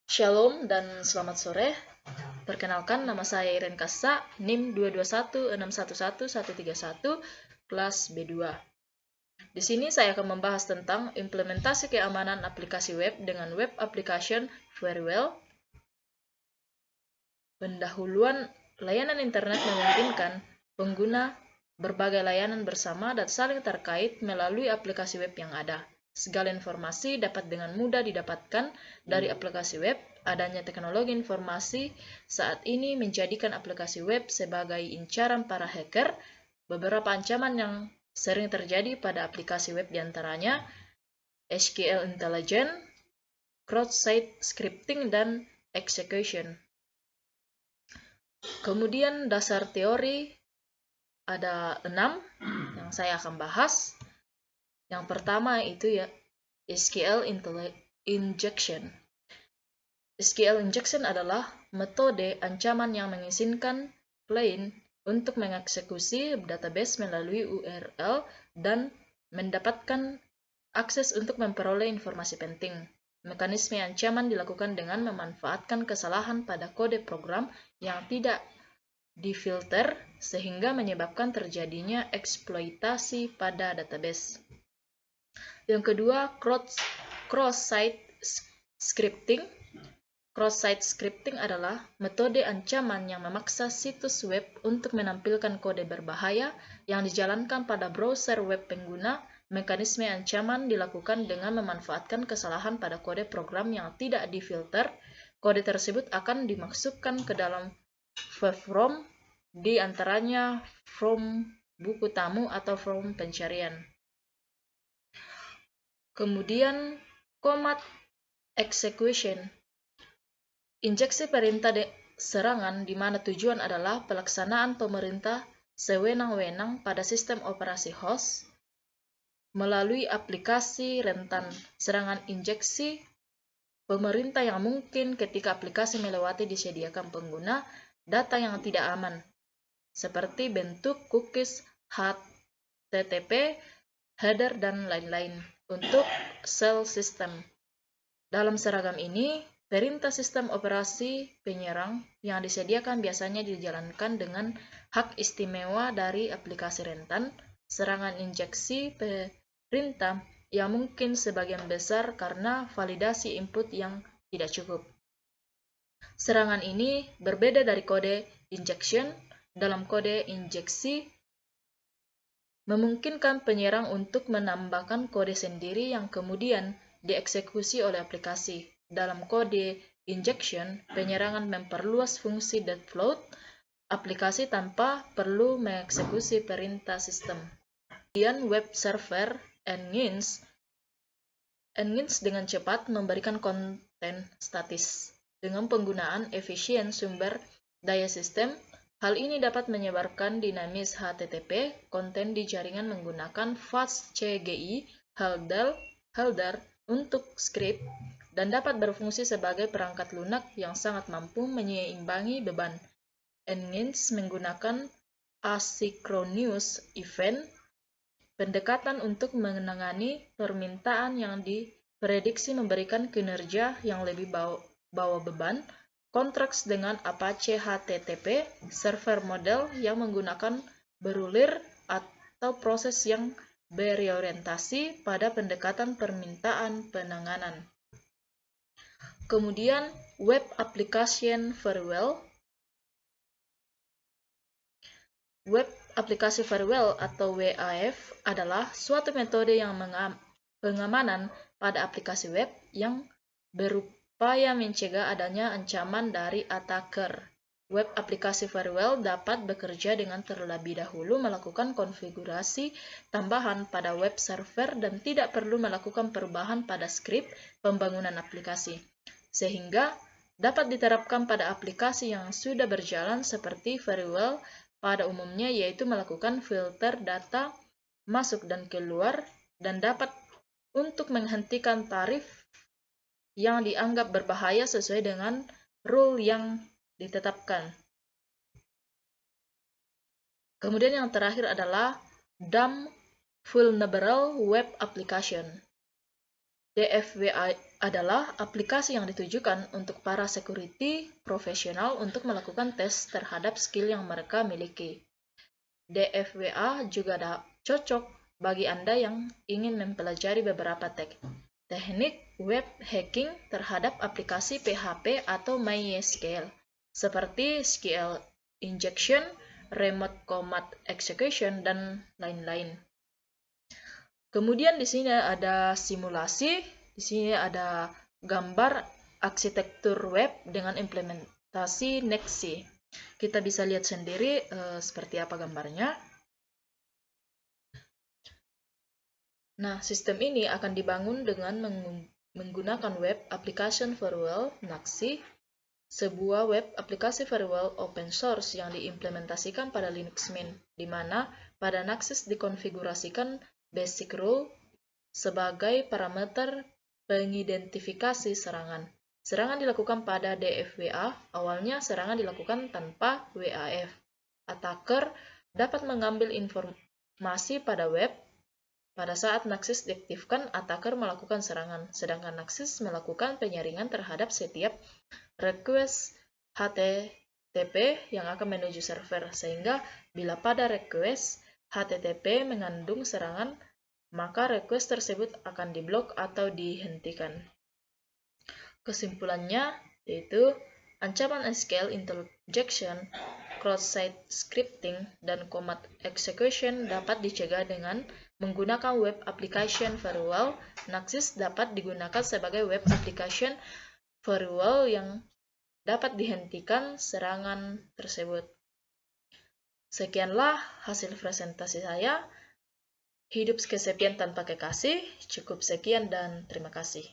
Shalom dan selamat sore. Perkenalkan, nama saya Iren Kassa, NIM 221611131, kelas B2. Di sini saya akan membahas tentang implementasi keamanan aplikasi web dengan Web Application Very Well. Pendahuluan layanan internet memungkinkan pengguna berbagai layanan bersama dan saling terkait melalui aplikasi web yang ada. Segala informasi dapat dengan mudah didapatkan dari aplikasi web. Adanya teknologi informasi saat ini menjadikan aplikasi web sebagai incaran para hacker. Beberapa ancaman yang sering terjadi pada aplikasi web diantaranya SQL intelligence, cross-site scripting, dan execution. Kemudian dasar teori ada 6 yang saya akan bahas. Yang pertama itu ya SQL injection. SQL injection adalah metode ancaman yang mengizinkan klien untuk mengeksekusi database melalui URL dan mendapatkan akses untuk memperoleh informasi penting. Mekanisme ancaman dilakukan dengan memanfaatkan kesalahan pada kode program yang tidak difilter sehingga menyebabkan terjadinya eksploitasi pada database. Yang kedua, cross-site scripting. Cross-site scripting adalah metode ancaman yang memaksa situs web untuk menampilkan kode berbahaya yang dijalankan pada browser web pengguna. Mekanisme ancaman dilakukan dengan memanfaatkan kesalahan pada kode program yang tidak difilter. Kode tersebut akan dimasukkan ke dalam from, di antaranya from buku tamu atau from pencarian. Kemudian command execution. Injeksi perintah serangan di mana tujuan adalah pelaksanaan pemerintah sewenang-wenang pada sistem operasi host melalui aplikasi rentan. Serangan injeksi pemerintah yang mungkin ketika aplikasi melewati disediakan pengguna data yang tidak aman, seperti bentuk cookies, HTTP, header, dan lain-lain untuk shell system. Dalam seragam ini, perintah sistem operasi penyerang yang disediakan biasanya dijalankan dengan hak istimewa dari aplikasi rentan. Serangan injeksi perintah yang mungkin sebagian besar karena validasi input yang tidak cukup. Serangan ini berbeda dari kode injection. Dalam kode injeksi memungkinkan penyerang untuk menambahkan kode sendiri yang kemudian dieksekusi oleh aplikasi. Dalam kode injection, penyerangan memperluas fungsi dead float aplikasi tanpa perlu mengeksekusi perintah sistem. Kemudian web server engines dengan cepat memberikan konten statis. Dengan penggunaan efisien sumber daya sistem, hal ini dapat menyebarkan dinamis HTTP konten di jaringan menggunakan fast CGI header untuk script dan dapat berfungsi sebagai perangkat lunak yang sangat mampu menyeimbangi beban. Engines menggunakan asynchronous event pendekatan untuk menangani permintaan yang diprediksi memberikan kinerja yang lebih bawah beban. Kontraks dengan Apache HTTP server model yang menggunakan berulir atau proses yang berorientasi pada pendekatan permintaan penanganan. Kemudian Web Application Very Well. Web Application Very Well atau WAF adalah suatu metode yang pengamanan pada aplikasi web yang berupaya mencegah adanya ancaman dari attacker. Web aplikasi Very Well dapat bekerja dengan terlebih dahulu melakukan konfigurasi tambahan pada web server dan tidak perlu melakukan perubahan pada skrip pembangunan aplikasi, sehingga dapat diterapkan pada aplikasi yang sudah berjalan seperti Very Well pada umumnya, yaitu melakukan filter data masuk dan keluar dan dapat untuk menghentikan tarif yang dianggap berbahaya sesuai dengan rule yang ditetapkan. Kemudian yang terakhir adalah Dump Vulnerable Web Application. DFWA adalah aplikasi yang ditujukan untuk para security profesional untuk melakukan tes terhadap skill yang mereka miliki. DFWA juga cocok bagi Anda yang ingin mempelajari beberapa teknik web hacking terhadap aplikasi PHP atau MySQL, seperti SQL injection, remote command execution, dan lain-lain. Kemudian di sini ada simulasi, di sini ada gambar arsitektur web dengan implementasi Nexi. Kita bisa lihat sendiri seperti apa gambarnya. Nah, sistem ini akan dibangun dengan menggunakan Web Application Firewall (NACSI), sebuah web aplikasi firewall open source yang diimplementasikan pada Linux Mint, di mana pada NACSI dikonfigurasikan basic rule sebagai parameter pengidentifikasi serangan. Serangan dilakukan pada DFWA, awalnya serangan dilakukan tanpa WAF. Attacker dapat mengambil informasi pada web. Pada saat NACSI diaktifkan, attacker melakukan serangan, sedangkan NACSI melakukan penyaringan terhadap setiap request HTTP yang akan menuju server, sehingga bila pada request HTTP mengandung serangan, maka request tersebut akan diblok atau dihentikan. Kesimpulannya yaitu ancaman SQL injection, cross-site scripting, dan command execution dapat dicegah dengan menggunakan Web Application Firewall. NACSI dapat digunakan sebagai Web Application Firewall yang dapat dihentikan serangan tersebut. Sekianlah hasil presentasi saya. Hidup kesepian tanpa kekasih. Cukup sekian dan terima kasih.